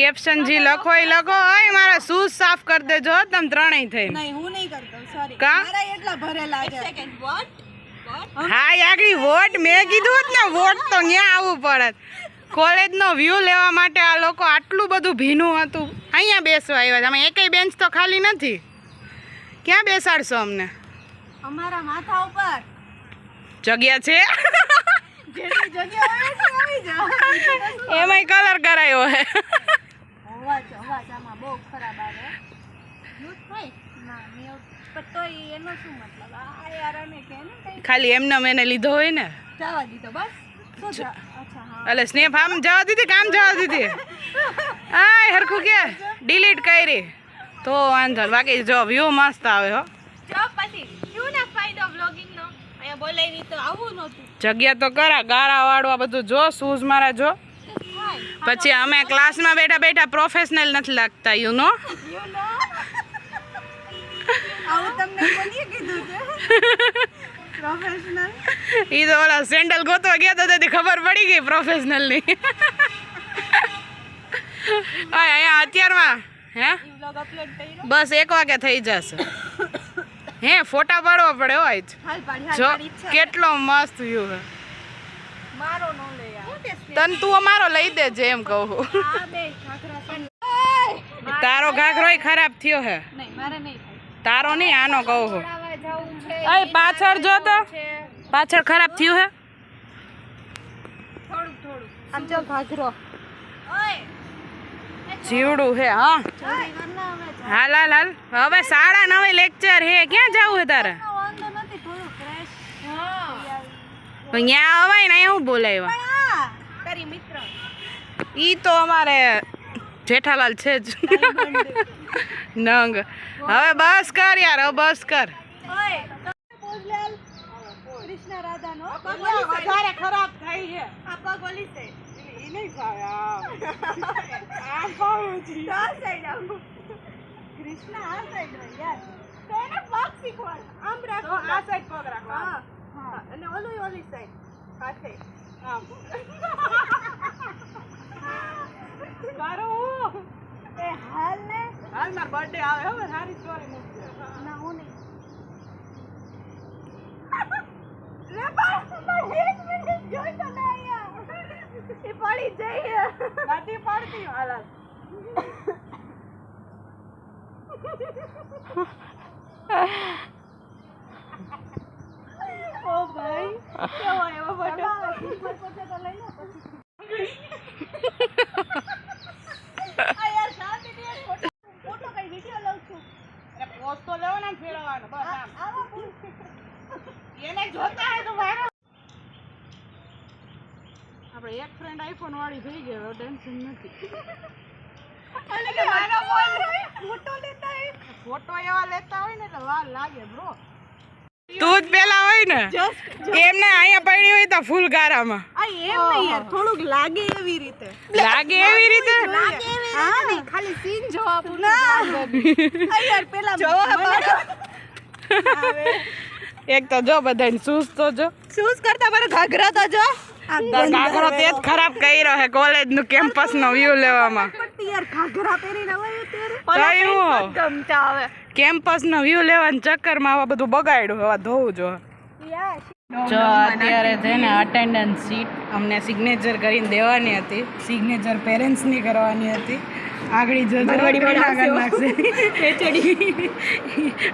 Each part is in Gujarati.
કેપ્શન જી લખો એ લખો. ઓય મારા શૂઝ સાફ કરી દેજો તમે ત્રણેય થઈ. નહીં હું નહીં કરતો સોરી. કા મારા એટલા ભરેલા છે. સેકન્ડ વોટ હા યાગી વોટ મેં કીધું હોત ને વોટ તો ન્યા આવવું પડત. કોલેજનો વ્યૂ લેવા માટે આ લોકો આટલું બધું ભીનું હતું. અહીંયા બેસવા આવ્યા અમે એકેય બેન્ચ તો ખાલી નથી. ક્યાં બેસાડશો અમને? અમારા માથા ઉપર જગ્યા છે જેટલી જગ્યા હોય છે આવી જાઓ. એમાંય કલર કરાયો હે. અવાજ આમાં બહુ ખરાબ આવે. યુઝ થાય ના મેં તો એનો શું મતલબ આ યાર અને કે ને કઈ ખાલી એમને મેને લીધો હોય ને જવા દીધો બસ. અચ્છા હા એટલે સ્નેપ આમ જવા દીધી કામ જવા દીધી. આય હરખું કે ડિલીટ કરી તો વાંધો નહીં. બાકી જો વ્યૂ મસ્ત આવે હો. જો પછી શું ના ફાયદો બ્લોગિંગ નો અહીંયા બોલાવી તો આવું નહોતું. જગ્યા તો કરા ગારા વાળવા બધું જો શૂઝ મારા જો. પછી અમે ક્લાસમાં બેઠા બેઠા પ્રોફેશનલ નથી લાગતા યુ નો. આવું તમને કોને કીધું છે પ્રોફેશનલ? ઈ તો ઓલા સેન્ડલ ગોતવા ગયા તો તેથી ખબર પડી ગઈ પ્રોફેશનલ ની. અહીંયા અત્યારમાં હે વ્લોગ અપલોડ કર્યો બસ 1 વાગે થઈ જશે. હે ફોટા પાડવા પડે હોય હાલ પાડી જો હાલ ઈચ્છા કેટલો મસ્ત વ્યૂ હે. મારો નો લે યાર તન તું અમારો લઈ દેજે એમ કહું. આ બે ઘાઘરા પણ તારો ઘાઘરો ખરાબ થયો હે. નહીં મારે નહીં થાય. તારો નહીં આનો કહું. ખાવા જાવું છે અય પાછળ જો તો પાછળ ખરાબ થયું હે. થોડું આમ જો ઘાઘરો ઓય જીવડું હે. હા હાલ હાલ હાલ હવે 9:30 લેક્ચર હે. ક્યાં જાવું હે તારે? વાંધો નથી થોડું ફ્રેશ હા અહીંયા અવાય ને અહીંયા હું બોલાવ્યા. હા તારી મિત્ર ઈ તો અમારે જેઠાલાલ છે જ નંગ. હવે બસ કર યાર હવે બસ કર. ઓય બોલલાલ કૃષ્ણ રાધા નો વધારે ખરાબ થઈ છે. આ પગ ઓલી છે ઈ નહીં ખાવે આ પાઉજી આ સાઈડ આમ કૃષ્ણ આ સાઈડ હોય યાર તો એને પગ શીખવાડ આમ રાખો આ સાઈડ પગ રાખો હા હા અને ઓલી સાઈડ હાથે આમ કરો એ હાલ ને હાલ માર બર્થડે આવે હવે સારી સ્ટોરી મૂકજે ના હું નહીં લે પણ એક મિનિટ જોઈ તો ના આયા એ પડી જઈએ નથી પડતી હાલ ઓ ભાઈ કેવો એવો ફોટો પોતે તો લઈ લે પછી આ યાર શાંતિ દે ફોટો કઈ વિડિયો લઉં છું. અરે પોસ્ટ તો લેવો ને ફેરવવાનો બસ આમ. આવા એને જોતા હે તો વાયરલ. આપણે એક ફ્રેન્ડ આઈફોન વાળી થઈ ગઈ હવે ટેન્શન નથી. અને કે મારા ફોન ફોટો લેતા હે ફોટો એવા લેતા હોય ને એટલે વાર લાગે બ્રો. તું જ પેલા હોય ને એમને અહીંયા પડી હોય તો ફૂલ ગારામાં આ એમ નહીં યાર થોડુંક લાગે એવી રીતે લાગે એવી રીતે. હા નહીં ખાલી સીન જોવા પૂરું આ યાર પેલા જોવા એક તો જો બધાને શૂઝ તો જો શૂઝ કરતા મારો ઘાઘરા તો જો ઘાઘરો તે જ ખરાબ કર્યો હે કોલેજ નું કેમ્પસ નો વ્યૂ લેવામાં. યાર ઘાઘરા પહેરીને આવ્યો ત્યારે કયું ગમતા આવે કેમ્પસ નો વ્યૂ લેવાના ચક્કરમાં આવા બધું બગાડ્યું હવે ધોવું જો. જો અત્યારે છે ને અટેન્ડન્સ સીટ અમને સિગ્નેચર કરીને દેવાની હતી. સિગ્નેચર પેરેન્ટ્સની કરવાની હતી. આગળ જો નાખશે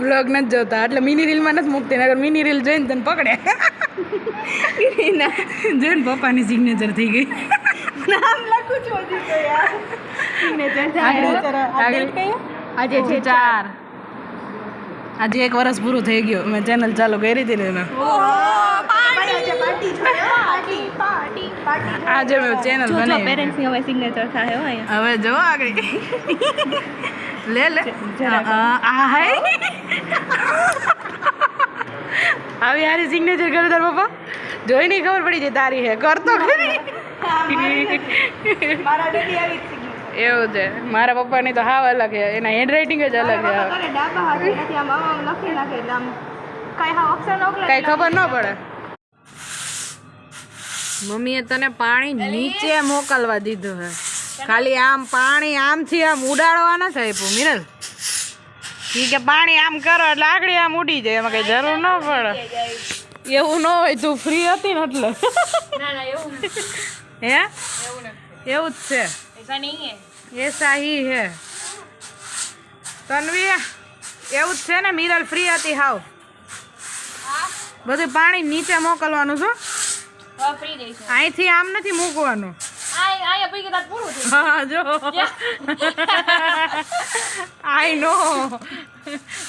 વ્લોગ નથી જોતા એટલે મિની રીલમાં નથી મૂકતી નગર મિની રીલ જોઈને તને પકડે જોઈને પપ્પાની સિગ્નેચર થઈ ગઈ. નામ લખું છું હજી તો યાર સિગ્નેચર આજે છે 4 આજે 1 વર્ષ પૂરું થઈ ગયું મેં ચેનલ ચાલુ કરી હતી ને એને. આજે મેં ચેનલ બનાવી. પેરેન્ટ્સની હવે સિગ્નેચર થાય હોય હવે જો આગળ લે લે આ હાય આવી હારી સિગ્નેચર કર્યું તાર પપ્પા જોઈ નહીં ખબર પડી જાય તારી હે કરતો ખરી. મારા ડેડી આવી એવું છે મારા પપ્પાની તો હાવ અલગ છે એના હેન્ડ રાઇટિંગ જ અલગ છે. ડાબા હાથે નથી આમ આમ લખી નાખે એટલે આમ કઈ હા અક્ષર ન ઓગળે કઈ ખબર ન પડે. મમ્મીએ તને પાણી નીચે મોકલવા દીધું હે ખાલી આમ પાણી આમથી આમ ઉડાડવા ન થાય મિરલ કે પાણી આમ કરો એટલે આગળ આમ ઉડી જાય એમાં કઈ જરૂર ન પડે એવું ન હોય તું ફ્રી હતી ને એટલે હે એવું જ છે એસા હી હે તન્વી એવું જ છે ને મિરલ ફ્રી હતી હાવ બધું પાણી નીચે મોકલવાનું છો અહીંથી આમ નથી મૂકવાનું હા જો આઈ નો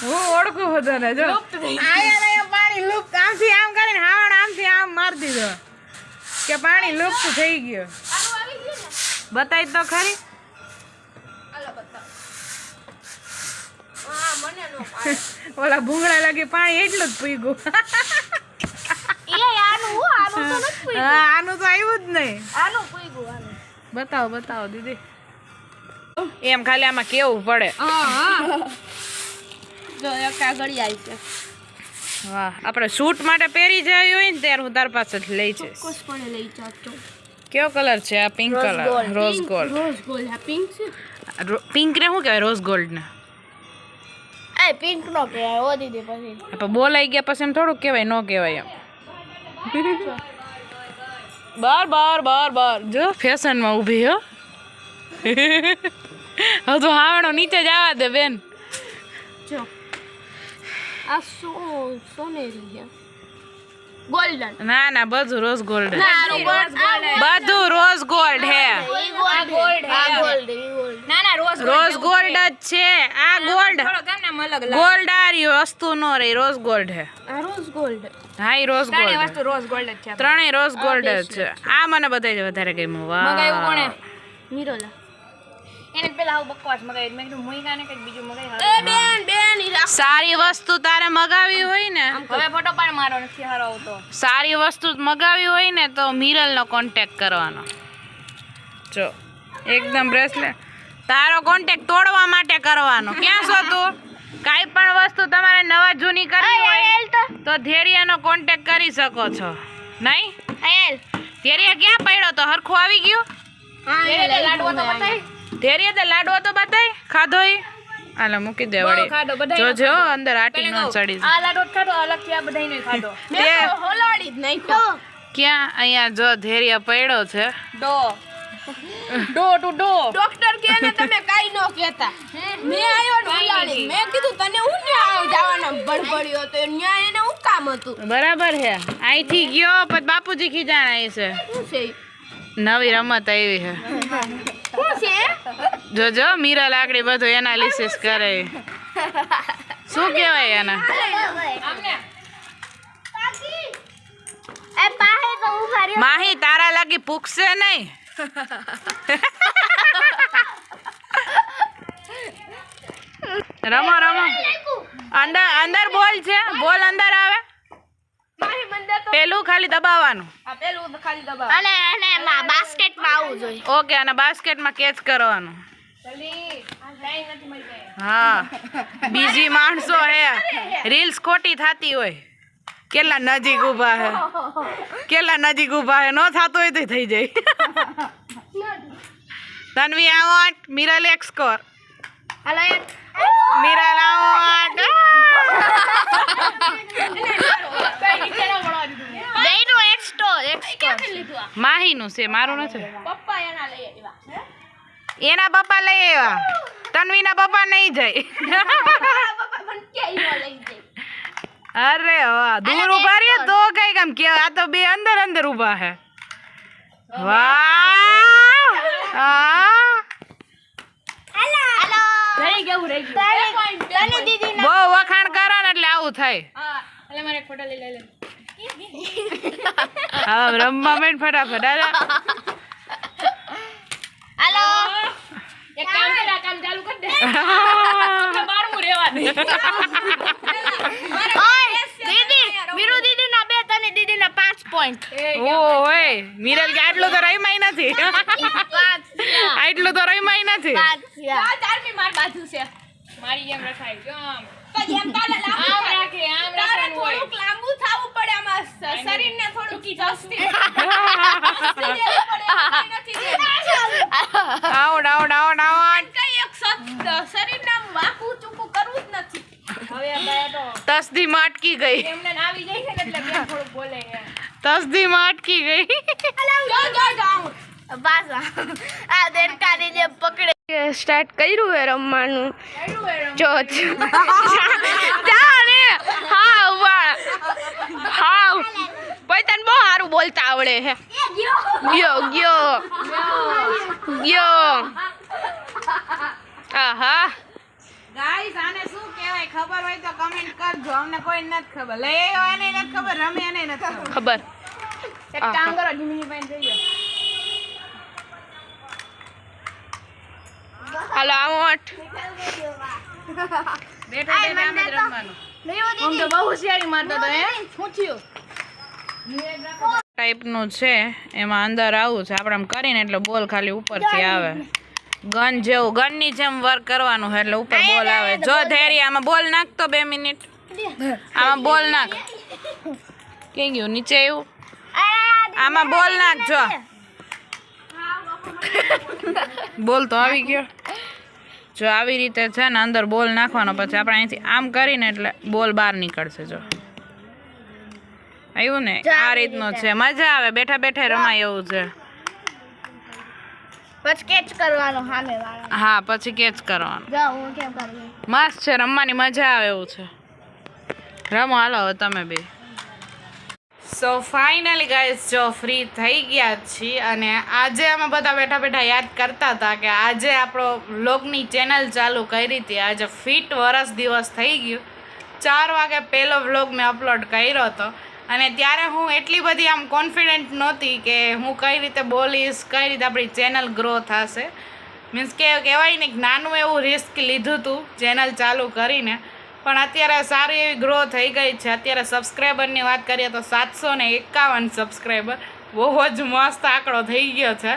હું ઓળખું બધાને જો પાણી લુપ્ત આમથી આમ કરીને હાવણ આમથી આમ મારી દીધો કે પાણી લુપ્ત થઈ ગયો બતાવી તો ખરી ઓલા ભૂંગળા લાગે પાણી એટલું જ પીગું આનું તો આવ્યું જ નહીં બતાવો દીદી એમ ખાલી આમાં કેવું પડે વાહ આપણે શૂટ માટે પહેરી જવી હોય ને ત્યારે હું તાર પાસે જ લઈ જઈશ કેવો કલર છે આ pink colour rose gold pink ને શું કહેવાય રોઝ ગોલ્ડ ને પિંક નો કહેવાય ઓ દીદી પછી બોલાઈ ગયા પછી એમ થોડુંક કહેવાય ન કહેવાય એમ બાર જો ફેશનમાં ઊભી હો હવે તો હાવણો નીચે જ આવવા દે બેન જો આ સોનેરી છે ગોલ્ડન ના બધું રોઝ ગોલ્ડ બધું રોઝ ગોલ્ડ હે રોઝ ગોલ્ડ જ છે આ ગોલ્ડ ગોલ્ડ આ રહી વસ્તુ નો રહી રોઝ ગોલ્ડ હે હા ઈ રોઝ ગોલ્ડ ત્રણેય રોઝ ગોલ્ડ જ છે આ મને બધાય વધારે ગમ્યું વાહ મિરોલા એને પેલા આવું બકવાસ મગાવી મેં કીધું મુઈ કાને કઈક બીજું મગાવી બેન સારી વસ્તુ તારે મગાવી હોય ને હવે ફોટો પાડ મારો નથી હારો આવતો સારી વસ્તુ મગાવી હોય ને તો મિરલનો કોન્ટેક્ટ કરવાનો જો એકદમ બ્રેસલેટ તારો કોન્ટેક્ટ તોડવા માટે કરવાનો ક્યાં છો તું કાઈ પણ વસ્તુ તમારે નવા જૂની કરવી હોય તો ધેરિયાનો કોન્ટેક્ટ કરી શકો છો નહીં ધેરિયા ક્યાં પડ્યો તો હરખું આવી ગયું લાડવો તો બતાય ધેરિયા તે લાડવો તો બતાય ખાધો ઈ હાલો મૂકી દે વળી જોજો અંદર આટી ન ચડી આ લાડવો ખાધો અલગ થી આ બધાયનો ખાધો મેં તો હોલાડી જ નાખ્યો ક્યાં અહીંયા જો ધેરિયા પડ્યો છે ડો ડોક્ટર કે ને તમે કાઈ નો કહેતા મે આયો ને હોલાડી મેં કીધું તને હું ને આવ જવાના બળબળ્યો તો ન્યા એને હું કામ હતું બરાબર હે અહીંથી ગયો પછી બાપુજી ખીજાણા આવી છે શું છે નવી રમત આવી છે શું છે જોજો મીરા લાકડી બધું એનાલિસિસ કરે શું કહેવાય એના એ પાહે તો ઉભા રહ્યો માહી તારા લાગી પૂછશે નહીં રમો અંદર બોલ છે બોલ અંદર આવે માહી મંદર તો પેલું ખાલી દબાવવાનું આ પેલું ખાલી દબાવ અને બાસ્કેટ માં આવું જોઈએ ઓકે અને બાસ્કેટમાં કેચ કરવાનું જલ્દી આ લાઈન નથી મળી જાય હા બીજી માણસો હે રીલ્સ ખોટી થતી હોય કેટલા નજીક ઊભા હે નો થતું હોય તો થઈ જાય તન્વી આવટ મિરલ એક્સ કર હાલો એક મિરલ આવટ બેનો એક્સ્ટ્રા માહીનું છે મારું નથી પપ્પા એના લઈ આવ્યા એના પપ્પા લઈ આવ્યા તન્વીના પપ્પા નહીં જાય પપ્પા પણ ક્યાંય લઈ જાય અરે વાહ દૂર ઉભા રહે તો કઈ કામ કે આ તો બે અંદર ઉભા હે વાહ હેલો રહી ગયું તને દીદી બહુ વખાણ કરો ને એટલે આવું થાય હા એટલે મારે ફોટો લઈ લે હા રમવા મેં ફટાફટ હેલો એક કામ ચાલુ કર દે બારમું રહેવા દે ઓય દીદી મીરુ દીદી ના 2 તને દીદી ના 5 પોઈન્ટ ઓય મિરલ કે આટલું તો રહીમાય નથી આટલું તો રહીમાય નથી આ ચારમી માર બાજુ છે મારી એમ રખાય જો આમ રાખવાનું હોય થોડુંક લાંબુ થાવું પડે આમાં શરીરને થોડું કી જસ્તી આઉટ આઉટ આઉટ આઉટ કઈ એક શરીર નામ વાકું ચૂકું કરવું જ નથી. હવે આ તો તસદીમાં અટકી ગઈ. એમને આવી જાય છે ને એટલે બેન થોડું બોલે છે. તસદીમાં અટકી ગઈ. પાછા આ દેડકાની જે પકડે સ્ટાર્ટ કર્યું હે રમવાનું. જો જાને હા પૈતન બહુ સારું બોલતા આવડે હે. ગયો ગયો ગયો આહા. ગાઈસ આને શું કહેવાય ખબર હોય તો કમેન્ટ કરજો. અમને કોઈ નથી ખબર. લઈ આવ્યો એને નથી ખબર, રમે એને નથી ખબર. એક કામ કરો ધીમી પાઈન થઈ ગયો. હાલો આઉટ. બેઠો બેઠો આમ જ રમવાનું. આમ તો બહુ હોશિયારી મારતો તો હે. શું થયું? ટાઈપનું છે એમાં અંદર આવું છે. આપણે આમ કરીને એટલે બોલ ખાલી ઉપરથી આવે. ગન જેવું ગનની જેમ વર્ક કરવાનું એટલે ઉપર બોલ આવે. જો ધૈર્ય આમાં બોલ નાખ તો 2 મિનિટ. આમાં બોલ નાખ. ક્યાં ગયું? નીચે આવ્યું. આમાં બોલ નાખ. જો બોલ તો આવી ગયો. જો આવી રીતે છે ને અંદર બોલ નાખવાનો. પછી આપણે અહીંથી આમ કરીને એટલે બોલ બહાર નીકળશે. જો આવ્યું ને આ રીતનું છે. મજા આવે. બેઠા બેઠા રમાય એવું છે. પછી કેચ કરવાનો સામે વાળા. હા પછી કેચ કરવાનું. જો હું કેમ કરું. મસ્ત છે. રમવાની મજા આવે એવું છે. રમો હાલો હવે તમે બે. સો ફાઇનલી ગાઈસ જો ફ્રી થઈ ગયા છીએ અને આજે અમે બધા બેઠા બેઠા યાદ કરતા હતા કે આજે આપણો વ્લોગની ચેનલ ચાલુ કરી હતી. આજે ફિટ વરસ દિવસ થઈ ગયું. 4 વાગે પહેલો વ્લોગ મેં અપલોડ કર્યો હતો અને ત્યારે હું એટલી બધી આમ કોન્ફિડન્ટ નહોતી કે હું કઈ રીતે બોલીશ, કઈ રીતે આપણી ચેનલ ગ્રો થશે. મીન્સ કે કહેવાય ને નાનું એવું રિસ્ક લીધું હતું ચેનલ ચાલુ કરીને. પણ અત્યારે સારી એવી ગ્રો થઈ ગઈ છે. અત્યારે સબસ્ક્રાઈબરની વાત કરીએ તો 751 સબસ્ક્રાઈબર. બહુ જ મસ્ત આંકડો થઈ ગયો છે.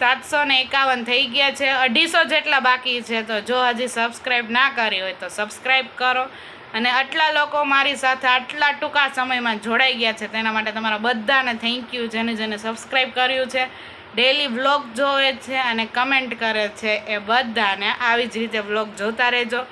751 થઈ ગયા છે. 250 જેટલા બાકી છે. તો જો હજી સબસ્ક્રાઈબ ના કરી હોય તો સબસ્ક્રાઈબ કરો. અને આટલા લોકો મારી સાથે આટલા ટૂંકા સમયમાં જોડાઈ ગયા છે તેના માટે તમારા બધાને થેન્ક યુ. જેને સબસ્ક્રાઈબ કર્યું છે, ડેલી વ્લોગ જોવે છે અને કમેન્ટ કરે છે એ બધાને આવી જ રીતે વ્લોગ જોતા રહેજો,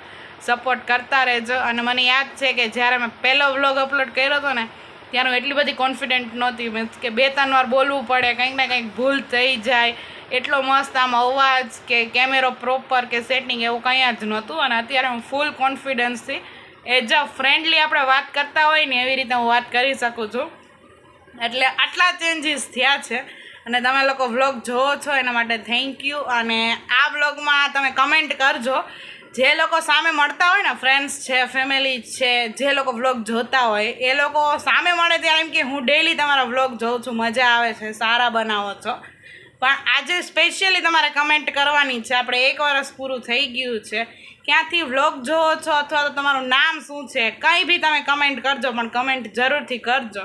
સપોર્ટ કરતા રહેજો. અને મને યાદ છે કે જ્યારે મેં પહેલો વ્લોગ અપલોડ કર્યો હતો ને ત્યારે હું એટલી બધી કોન્ફિડન્ટ નહોતી. મીન્સ કે 2-3 વાર બોલવું પડે, કંઈક ને કંઈક ભૂલ થઈ જાય. એટલો મસ્ત આમ અવાજ કે કેમેરો પ્રોપર કે સેટિંગ એવું કંઈ જ નહોતું. અને અત્યારે હું ફૂલ કોન્ફિડન્સથી એઝ અ ફ્રેન્ડલી આપણે વાત કરતા હોય ને એવી રીતે હું વાત કરી શકું છું. એટલે આટલા ચેન્જીસ થયા છે અને તમે લોકો વ્લોગ જોવો છો એના માટે થેન્ક યુ. અને આ વ્લોગમાં તમે કમેન્ટ કરજો. જે લોકો સામે મળતા હોય ને, ફ્રેન્ડ્સ છે, ફેમિલી છે, જે લોકો વ્લોગ જોતા હોય એ લોકો સામે મળે ત્યારે એમ કે હું ડેઈલી તમારા વ્લોગ જોઉં છું, મજા આવે છે, સારા બનાવો છો. પણ આજે સ્પેશિયલી તમારે કમેન્ટ કરવાની છે. આપણે 1 વર્ષ પૂરું થઈ ગયું છે. ક્યાંથી વ્લોગ જોવો છો અથવા તો તમારું નામ શું છે, કંઈ બી તમે કમેન્ટ કરજો. પણ કમેન્ટ જરૂરથી કરજો.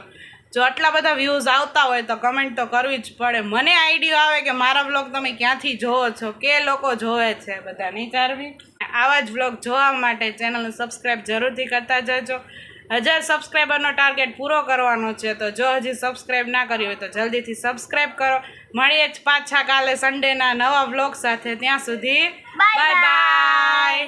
જો આટલા બધા વ્યૂઝ આવતા હોય તો કમેન્ટ તો કરવી જ પડે. મને આઈડિયા આવે કે મારા વ્લોગ તમે ક્યાંથી જોવો છો, કે લોકો જોવે છે, બધા નહીં ચારવી. આવા જ વ્લોગ જોવા માટે ચેનલને સબસ્ક્રાઈબ જરૂરથી કરતા જજો. 1000 સબસ્ક્રાઈબરનો ટાર્ગેટ પૂરો કરવાનો છે. તો જો હજી સબસ્ક્રાઈબ ના કરી હોય તો જલ્દીથી સબસ્ક્રાઈબ કરો. મળીએ જ પાછા કાલે સન્ડેના નવા વ્લોગ સાથે. ત્યાં સુધી બાય બાય.